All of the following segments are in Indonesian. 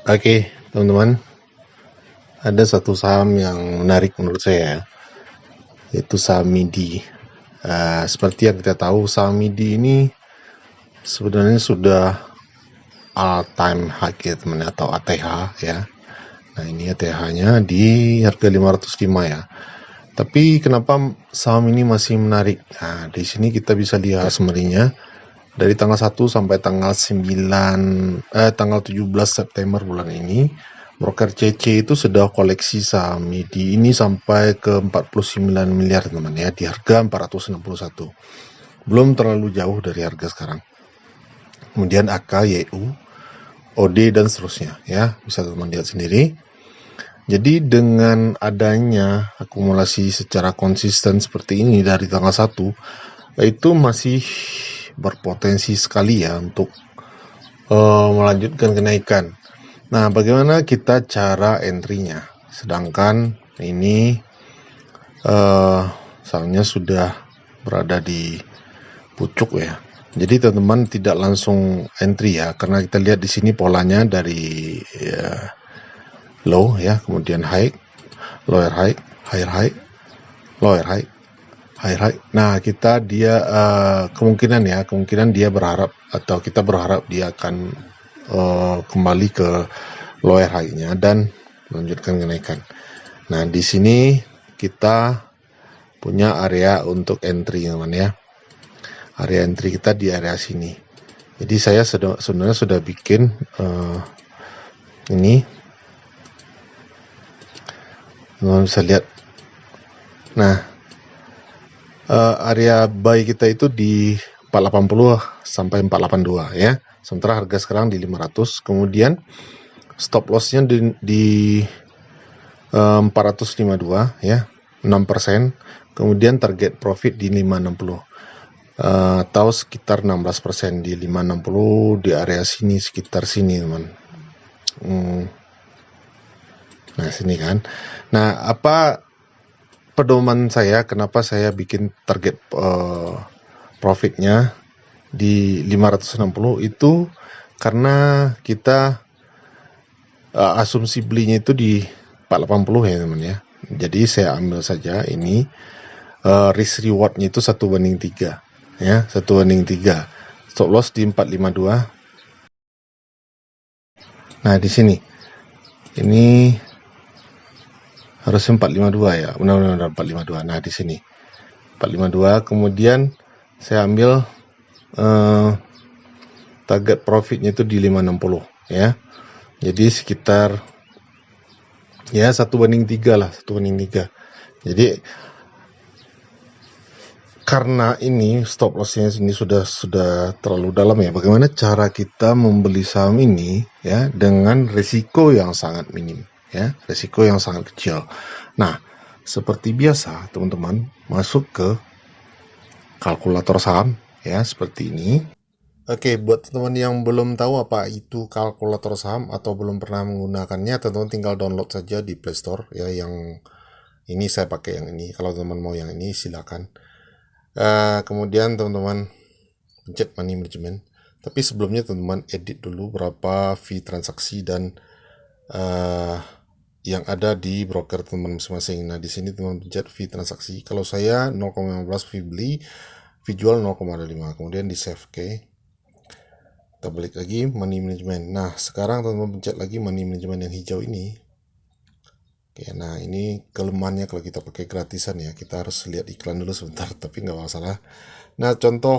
Oke, teman-teman, ada satu saham yang menarik menurut saya, yaitu saham MIDI. Seperti yang kita tahu, saham MIDI ini sebenarnya sudah all-time high ya, teman, atau ATH ya. Nah, ini ATH-nya di harga 505 ya. Tapi kenapa saham ini masih menarik? Nah, di sini kita bisa lihat summary-nya dari tanggal 1 sampai tanggal 17 September bulan ini. Broker CC itu sudah koleksi saham MIDI ini sampai ke 49 miliar teman ya, di harga 461. Belum terlalu jauh dari harga sekarang. Kemudian AK, YU, OD dan seterusnya ya, bisa teman lihat sendiri. Jadi dengan adanya akumulasi secara konsisten seperti ini dari tanggal 1, itu masih berpotensi sekali ya untuk melanjutkan kenaikan. Nah, bagaimana kita cara entry-nya? Sedangkan ini sahamnya sudah berada di pucuk ya. Jadi teman-teman tidak langsung entry ya, karena kita lihat di sini polanya dari low ya, kemudian high, lower high, higher high, lower high, higher high. Nah, kita dia kemungkinan dia berharap, atau kita berharap dia akan kembali ke lower high-nya dan melanjutkan kenaikan. Nah, di sini kita punya area untuk entry teman ya. Area entry kita di area sini. Jadi saya sebenarnya sudah bikin ini, teman bisa lihat. Nah, area buy kita itu di 480 sampai 482 ya. Sementara harga sekarang di 500. Kemudian stop loss-nya di 452 ya, 6%. Kemudian target profit di 560. Atau sekitar 16% di 560, di area sini, sekitar sini teman. Nah, sini kan. Nah, apa pedoman saya, kenapa saya bikin target profitnya di 560 itu karena kita asumsi belinya itu di 480 ya teman ya. Jadi saya ambil saja ini risk rewardnya itu 1:3 ya, 1:3. Stop loss di 452. Nah, di sini ini harusnya 452 ya, benar-benar 452. Nah, di sini 452. Kemudian saya ambil target profitnya itu di 560 ya. Jadi sekitar ya 1:3 lah, 1:3. Jadi karena ini stop loss-nya ini sudah terlalu dalam ya. Bagaimana cara kita membeli saham ini ya dengan risiko yang sangat minim ya, risiko yang sangat kecil. Nah, seperti biasa teman-teman masuk ke kalkulator saham ya, seperti ini. Oke, buat teman-teman yang belum tahu apa itu kalkulator saham atau belum pernah menggunakannya, teman-teman tinggal download saja di Play Store ya. Yang ini saya pakai yang ini. Kalau teman-teman mau yang ini silakan. Kemudian teman-teman pencet money management. Tapi sebelumnya teman-teman edit dulu berapa fee transaksi dan yang ada di broker teman masing-masing. Nah, di sini teman pencet fee transaksi. Kalau saya 0,15 fee beli, fee jual 0,5. Kemudian di save. Oke. Kita balik lagi money management. Nah, sekarang teman-teman pencet lagi money management yang hijau ini. Oke, nah ini kelemahannya kalau kita pakai gratisan ya. Kita harus lihat iklan dulu sebentar, tapi nggak masalah. Nah, contoh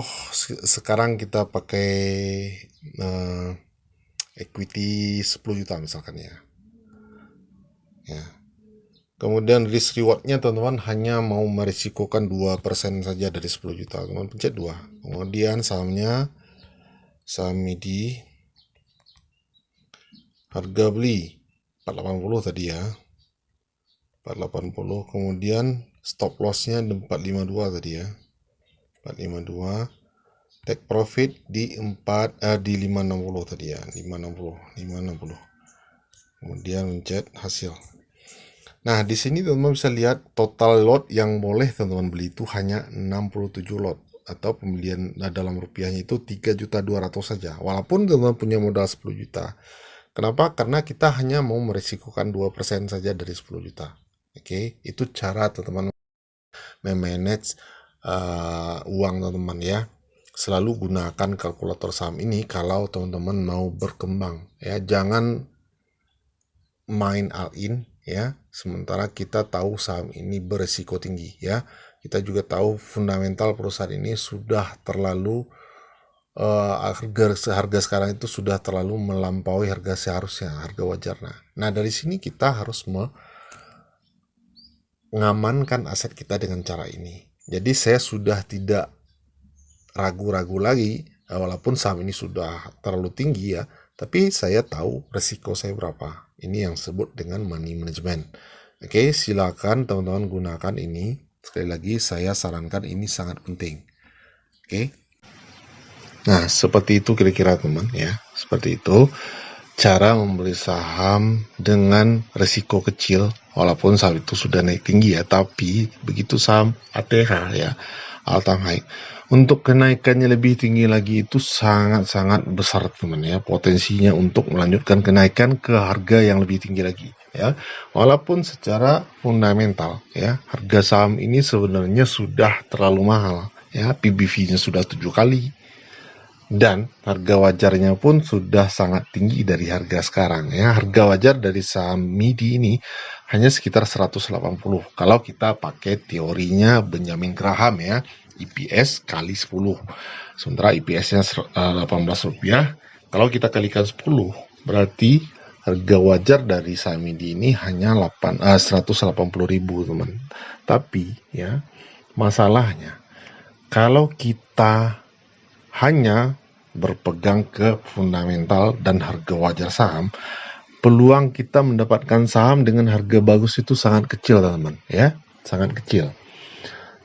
sekarang kita pakai equity 10 juta misalkan ya. Kemudian risk rewardnya teman-teman hanya mau merisikokan 2% saja dari 10 juta. Teman-teman pencet 2. Kemudian sahamnya saham MIDI, harga beli 480 tadi ya, 480. Kemudian stop lossnya 452 tadi ya, 452. Take profit di 560 tadi ya, 560. Kemudian mencet hasil. Nah, di sini teman-teman bisa lihat total lot yang boleh teman-teman beli itu hanya 67 lot, atau pembelian dalam rupiahnya itu 3.200.000 saja. Walaupun teman-teman punya modal 10 juta. Kenapa? Karena kita hanya mau merisikokan 2% saja dari 10 juta. Oke, itu cara teman-teman memanage uang teman-teman ya. Selalu gunakan kalkulator saham ini kalau teman-teman mau berkembang ya. Jangan main all in ya. Sementara kita tahu saham ini beresiko tinggi ya. Kita juga tahu fundamental perusahaan ini sudah terlalu harga sekarang itu sudah terlalu melampaui harga seharusnya, harga wajar. Nah, dari sini kita harus mengamankan aset kita dengan cara ini. Jadi saya sudah tidak ragu-ragu lagi, walaupun saham ini sudah terlalu tinggi ya, tapi saya tahu resiko saya berapa. Ini yang disebut dengan money management. Oke, silakan teman-teman gunakan ini. Sekali lagi saya sarankan ini sangat penting. Oke. Nah, seperti itu kira-kira teman ya. Seperti itu cara membeli saham dengan resiko kecil, walaupun saham itu sudah naik tinggi ya, tapi begitu saham ATH ya, all time high, untuk kenaikannya lebih tinggi lagi itu sangat-sangat besar teman ya, potensinya untuk melanjutkan kenaikan ke harga yang lebih tinggi lagi ya. Walaupun secara fundamental ya, harga saham ini sebenarnya sudah terlalu mahal ya, PBV-nya sudah 7 kali. Dan harga wajarnya pun sudah sangat tinggi dari harga sekarang ya. Harga wajar dari saham MIDI ini hanya sekitar 180 kalau kita pakai teorinya Benjamin Graham ya, EPS kali 10. Sementara EPS-nya 18 rupiah, kalau kita kalikan 10 berarti harga wajar dari saham MIDI ini hanya 180.000 teman. Tapi ya, masalahnya kalau kita hanya berpegang ke fundamental dan harga wajar saham, peluang kita mendapatkan saham dengan harga bagus itu sangat kecil teman-teman ya, sangat kecil.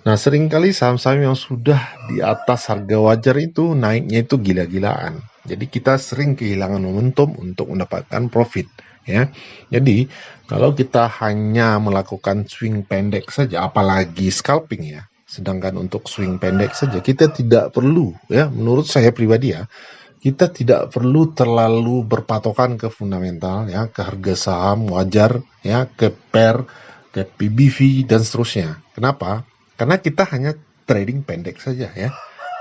Nah, seringkali saham-saham yang sudah di atas harga wajar itu naiknya itu gila-gilaan. Jadi kita sering kehilangan momentum untuk mendapatkan profit ya. Jadi kalau kita hanya melakukan swing pendek saja, apalagi scalping ya, sedangkan untuk swing pendek saja kita tidak perlu ya, menurut saya pribadi ya, kita tidak perlu terlalu berpatokan ke fundamental ya, ke harga saham wajar ya, ke PER, ke PBV dan seterusnya. Kenapa? Karena kita hanya trading pendek saja ya.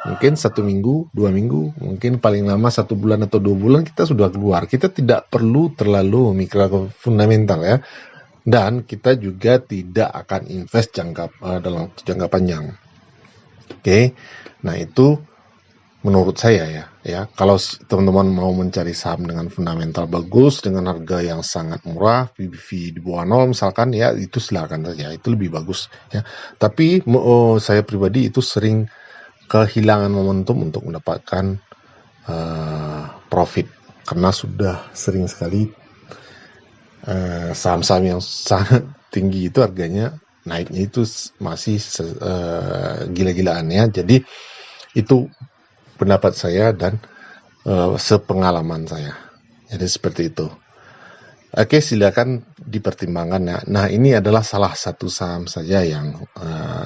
Mungkin 1 minggu, 2 minggu, mungkin paling lama 1 bulan atau 2 bulan kita sudah keluar. Kita tidak perlu terlalu memikirkan fundamental ya. Dan kita juga tidak akan invest dalam jangka panjang. Oke, nah itu menurut saya ya. Kalau teman-teman mau mencari saham dengan fundamental bagus, dengan harga yang sangat murah, PBV di bawah 0 misalkan ya, itu silakan saja, itu lebih bagus ya. Tapi saya pribadi itu sering kehilangan momentum untuk mendapatkan profit karena sudah sering sekali saham-saham yang sangat tinggi itu harganya naiknya itu masih gila-gilaan ya. Jadi itu pendapat saya dan sepengalaman saya. Jadi seperti itu. Oke, silakan dipertimbangkan ya. Nah, ini adalah salah satu saham saja yang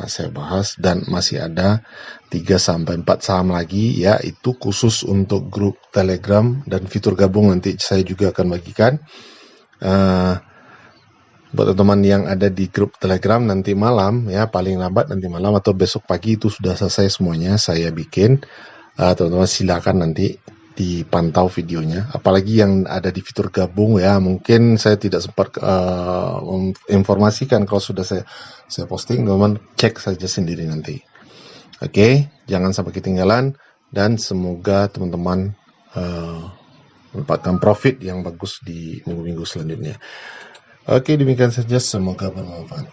saya bahas dan masih ada 3-4 saham lagi ya, itu khusus untuk grup Telegram dan fitur gabung nanti saya juga akan bagikan. Buat teman-teman yang ada di grup Telegram nanti malam ya, paling lambat nanti malam atau besok pagi itu sudah selesai semuanya saya bikin. Teman-teman silakan nanti dipantau videonya, apalagi yang ada di fitur gabung ya, mungkin saya tidak sempat informasikan kalau sudah saya posting, teman-teman cek saja sendiri nanti. Oke, jangan sampai ketinggalan dan semoga teman-teman mendapatkan profit yang bagus di minggu-minggu selanjutnya. Oke, demikian saja, semoga bermanfaat.